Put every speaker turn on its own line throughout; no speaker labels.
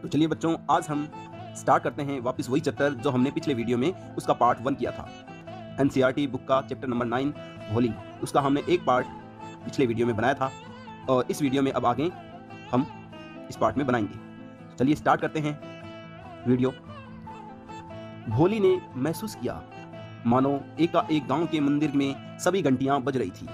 तो चलिए बच्चों, आज हम स्टार्ट करते हैं वापस वही चैप्टर जो हमने पिछले वीडियो में उसका पार्ट 1 किया था। एनसीईआरटी बुक का चैप्टर नंबर 9 होली, उसका हमने एक पार्ट पिछले वीडियो में बनाया था और इस वीडियो में अब आगे हम इस पार्ट में बनाएंगे। चलिए स्टार्ट करते हैं वीडियो। भोली ने महसूस किया मानो एकाएक गांव के मंदिर में सभी घंटियां बज रही थी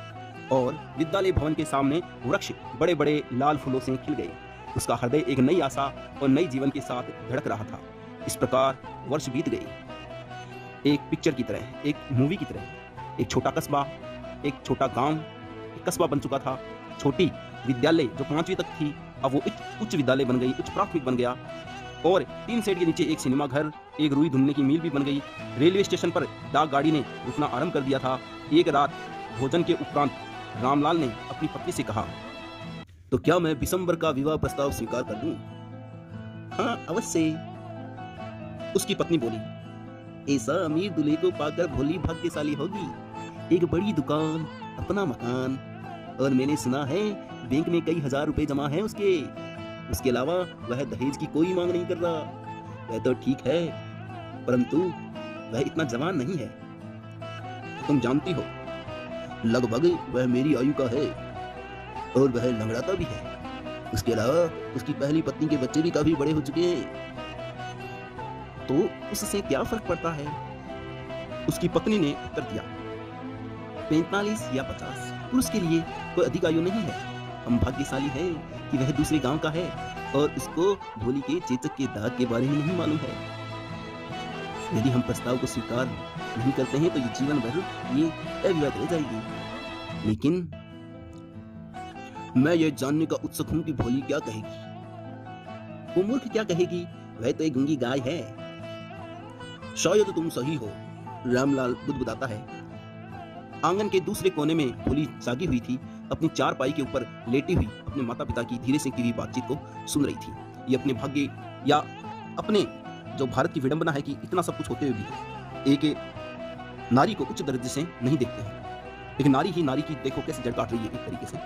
और विद्यालय भवन के सामने वृक्ष बड़े बड़े लाल फूलों से खिल गए। उसका हृदय एक नई आशा और नई जीवन के साथ धड़क रहा था। इस प्रकार वर्ष बीत गए, एक पिक्चर की तरह, एक मूवी की तरह। एक छोटा कस्बा, एक छोटा गांव, एक कस्बा बन चुका था। छोटी विद्यालय जो 5वीं तक थी, अब वो उच्च विद्यालय बन गई, उच्च प्राथमिक बन गया। और 3 सेट के नीचे एक सिनेमा घर, एक रुई धुलने की मिल भी बन गई। रेलवे स्टेशन पर डाक गाड़ी ने रुकना आरंभ कर दिया था। एक रात भोजन के उपरांत रामलाल ने अपनी पत्नी से कहा, तो क्या मैं बिशंबर का विवाह प्रस्ताव स्वीकार कर दूं? हाँ, अवश्य। उसकी पत्नी बोली, ऐसा अमीर दूल्हे को पाकर भोली भाग्यशाली होगी। एक बड़ी दुकान, अपना मकान, और मैंने सुना है बैंक में कई हजार रुपए जमा है उसके अलावा वह दहेज की कोई मांग नहीं कर रहा। वह तो ठीक है, परंतु वह इतना जवान नहीं है। तुम जानती हो, लगभग वह मेरी आयु का है और वह लंगड़ाता भी है। उसके अलावा उसकी पहली पत्नी के बच्चे भी काफी बड़े हो चुके हैं। तो उससे क्या फर्क पड़ता है? उसकी पत्नी ने उत्तर दिया, 45 या 50 पुरुष के लिए कोई अधिक आयु नहीं है। हम भाग्यशाली हैं कि वह दूसरे गांव का है और उसको भोली के चेचक के दाग के बारे में नहीं मालूम है। यदि हम प्रस्ताव को स्वीकार नहीं करते हैं तो ये जीवन भर ये अविवाहित रह जाएगी। लेकिन मैं ये जानने का उत्सुक हूं कि भोली क्या कहेगी। वो मूर्ख क्या कहेगी? वह तो एक गूंगी गाय है। शायद तुम सही हो, रामलाल बुदबुदाता है। आंगन के दूसरे कोने में भोली जागी हुई थी। अपनी चारपाई के ऊपर लेटी हुई अपने माता पिता की धीरे से की हुई बातचीत को सुन रही थी। ये अपने भाग्य या अपने जो भारत की विडंबना है कि इतना सब कुछ होते हुए भी एक नारी को उच्च दर्जे से नहीं देखते हैं। एक नारी ही नारी की देखो कैसे जड़ काट रही है। एक तरीके से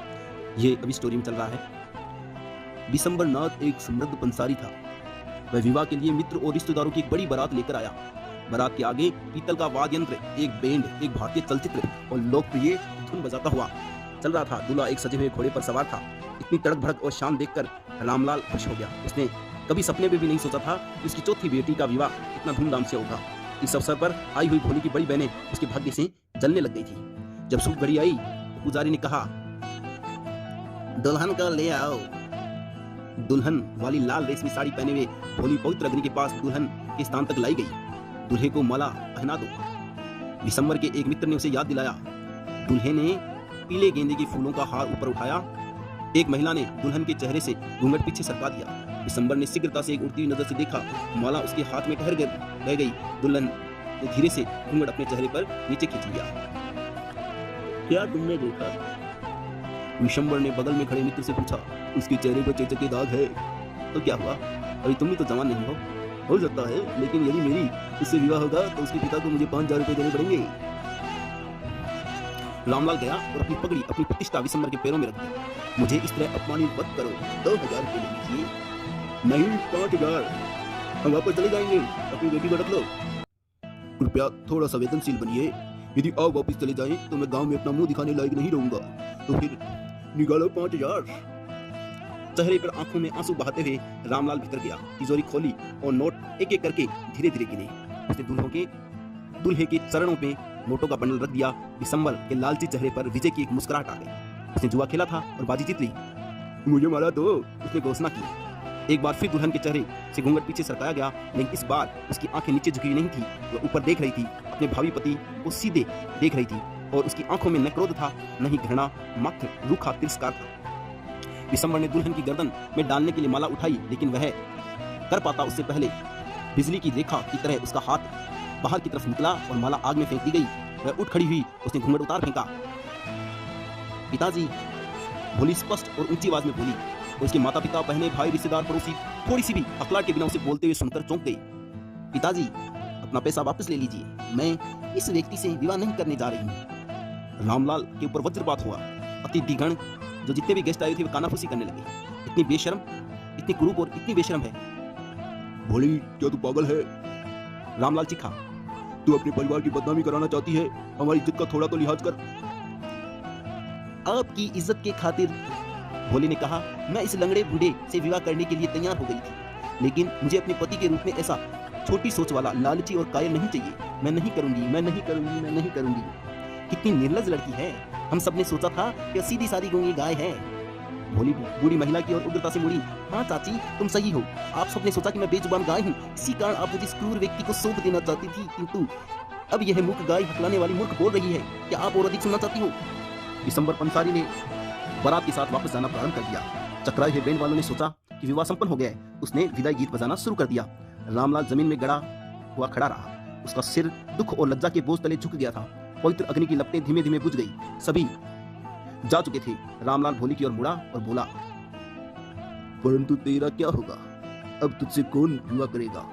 ये अभी स्टोरी में चल रहा है। बिशंबर नाथ एक समृद्ध पंसारी था। वह विवाह के लिए मित्र और रिश्तेदारों की एक बड़ी बारात लेकर आया। बारात के आगे पीतल का वाद्य यंत्र, एक बैंड, एक भारतीय चलचित्र और लोकप्रिय धुन बजाता हुआ चल रहा था। दूल्हा एक सजे हुए घोड़े पर सवार था। इतनी तड़क भड़क और शान देखकर रामलाल खुश हो गया। उसने कभी सपने में भी नहीं सोचा था कि उसकी चौथी बेटी का विवाह इतना धूमधाम से होगा। इस अवसर पर आई हुई भोली की बड़ी बहनें उसके भाग्य से जलने लग गई थी। जब शुभ घड़ी आई तो पुजारी ने कहा, दुल्हन को ले आओ। दुल्हन वाली लाल रेशमी साड़ी पहने हुए भोली पवित्र अग्नि के पास दुल्हन के स्थान तक लाई गई। दूल्हे को माला पहना दो। बिशंबर के एक मित्र ने उसे याद दिलाया। दूल्हे ने पीले गेंदे के फूलों का हार ऊपर उठाया। एक महिला ने दुल्हन के चेहरे से घूंघट पीछे सरका दिया। बिशंबर ने शीघ्रता से एक उड़ती हुई नजर से देखा। माला उसके हाथ में ठहर रह गई। दुल्हन ने धीरे से घूंघट अपने चेहरे पर नीचे खींच लिया। क्या तुमने देखा? बिशंबर ने बगल में खड़े मित्र से पूछा। उसके चेहरे पर चेचक के दाग है। तो क्या हुआ? अभी तुम भी तो जवान नहीं हो सकता है, लेकिन यदि मेरी उससे विवाह होगा तो उसके पिता को मुझे 5000 रुपए देने पड़ेंगे। रामलाल गया और अपनी पगड़ी, अपनी प्रतिष्ठा बिशंबर के पैरों में रख दी। मुझे इस तरह अपमानित मत करो। 2000 रुपए ले लीजिए। नहीं, 5000। हम वापस चले जाएंगे। अपनी बेटी को रख लो। कृपया थोड़ा संवेदनशील बनिए। यदि आप वापस चले जाएं तो मैं गांव में अपना मुंह दिखाने लायक नहीं रहूंगा। तो फिर निकालो 5000। चेहरे पर आंखों में आंसू बहाते हुए रामलाल भीतर गया। तिजोरी खोली और नोट एक एक करके धीरे धीरे गिने। उसने दूल्हे के चरणों पे नोटों का बंडल रख दिया। बिशंबर के लालची चेहरे पर विजय की एक मुस्कुराहट आ गई। उसने जुआ खेला था और बाजी जीत ली। मुझे मारा दो, उसने घोषणा की। एक बार फिर दुल्हन के चेहरे से घूंघट पीछे सरकाया गया, लेकिन इस बार उसकी आंखें नीचे झुकी नहीं थी। वह ऊपर देख रही थी। अपने भावी पति को सीधे देख रही थी और उसकी आंखों में न क्रोध था, न ही घृणा, मात्र रूखा तिरस्कार था। बिशंबर ने दुल्हन की गर्दन में डालने के लिए माला उठाई, लेकिन वह कर पाता उससे पहले बिजली की रेखा की तरह उसका हाथ बाहर की तरफ निकला और माला आग में फेंक दी गई। वह उठ खड़ी हुई। उसने घूंघट उतार फेंका। पिताजी, भोली स्पष्ट और ऊंची आवाज में बोली। और उसके माता पिता, बहनें, भाई, रिश्तेदार, पड़ोसी थोड़ी सी भी अकलाट के बिना उसे बोलते हुए सुनकर चौंक गए। पिताजी, अपना पैसा वापस ले लीजिए। मैं इस व्यक्ति से विवाह नहीं करने जा रही हूँ। रामलाल के ऊपर वज्रपात हुआ। अतिथिगण जो जितने भी गेस्ट आए थे वे कानाफूसी करने लगे। इतनी बेशर्म, इतनी कुरूप और इतनी बेशर्म है। भोली, क्या तू पागल है? रामलाल चिखा। तू अपने परिवार की बदनामी कराना चाहती है? हमारी इज्जत का थोड़ा तो लिहाज कर। आपकी इज्जत के खातिर, भोली ने कहा, मैं इस लंगड़े बूढ़े से विवाह करने के लिए तैयार हो गई थी, लेकिन मुझे अपने पति के रूप में ऐसा छोटी सोच वाला, लालची और कायल नहीं चाहिए। मैं नहीं करूंगी, मैं नहीं करूंगी, मैं नहीं करूंगी। कितनी निर्लज लड़की है। हम सबने सोचा था कि सीधी सादी गूंगी गाय है। भोली बूढ़ी महिला की ओर उग्रता से मुड़ी। हाँ चाची, तुम सही हो। आप सबने सोचा कि मैं बेजुबान गाय हूँ, इसी कारण आप मुझे इस क्रूर व्यक्ति को सौंप देना चाहती थी, किंतु अब यह मूर्ख गाय हकलाने वाली मूर्ख बोल रही है। क्या आप और अधिक सुनना चाहती हो? दिसंबर पंसारी ने बारात के साथ वापस जाना प्रारंभ कर दिया। चक्राए हुए बैंड वालों ने सोचा कि विवाह संपन्न हो गया है। उसने विदाई गीत बजाना शुरू कर दिया। रामलाल जमीन में गड़ा हुआ खड़ा रहा। उसका सिर दुख और लज्जा के बोझ तले झुक गया था। पवित्र अग्नि की लपटें धीमे धीमे बुझ गई। सभी जा चुके थे। रामलाल भोली की ओर मुड़ा और बोला, परंतु तेरा क्या होगा? अब तुझसे कौन विवाह करेगा?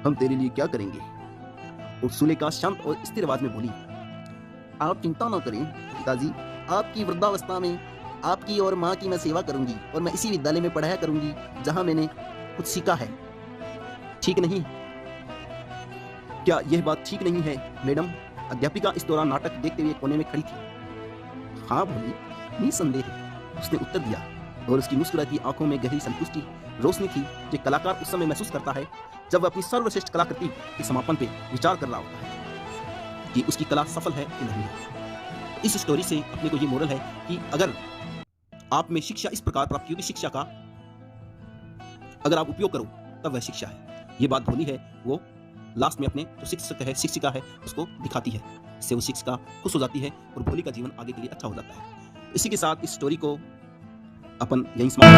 हम तेरे लिए क्या करेंगे? और सुलेखा शांत और स्थिर आवाज में बोली, आप चिंता न करें पिताजी, आपकी वृद्धावस्था में आपकी और माँ की मैं सेवा करूंगी और मैं इसी विद्यालय में पढ़ाया करूंगी जहां मैंने कुछ सीखा है। ठीक नहीं? क्या यह बात ठीक नहीं है मैडम? अध्यापिका इस दौरान नाटक देखते हुए कोने में खड़ी थी। हाँ भोली, निसंदेह, उसने उत्तर दिया, और उसकी मुस्कुराती आंखों में गहरी संतुष्टि रोशनी थी जो कलाकार उस समय महसूस करता है जब वह अपनी सर्वश्रेष्ठ कलाकृति के समापन पे विचार कर रहा होता है कि उसकी कला सफल है कि नहीं। इस स्टोरी से अपने को ये मोरल है कि अगर आप में शिक्षा इस प्रकार प्राप्त होगी, शिक्षा का अगर आप उपयोग करो तब वह शिक्षा है। ये बात भोली है, वो लास्ट में अपने जो शिक्षक है, शिक्षिका है, उसको दिखाती है। इससे वो शिक्षिका खुश हो जाती है और भोली का जीवन आगे के लिए अच्छा हो जाता है। इसी के साथ इस स्टोरी को अपन यहीं समाप्त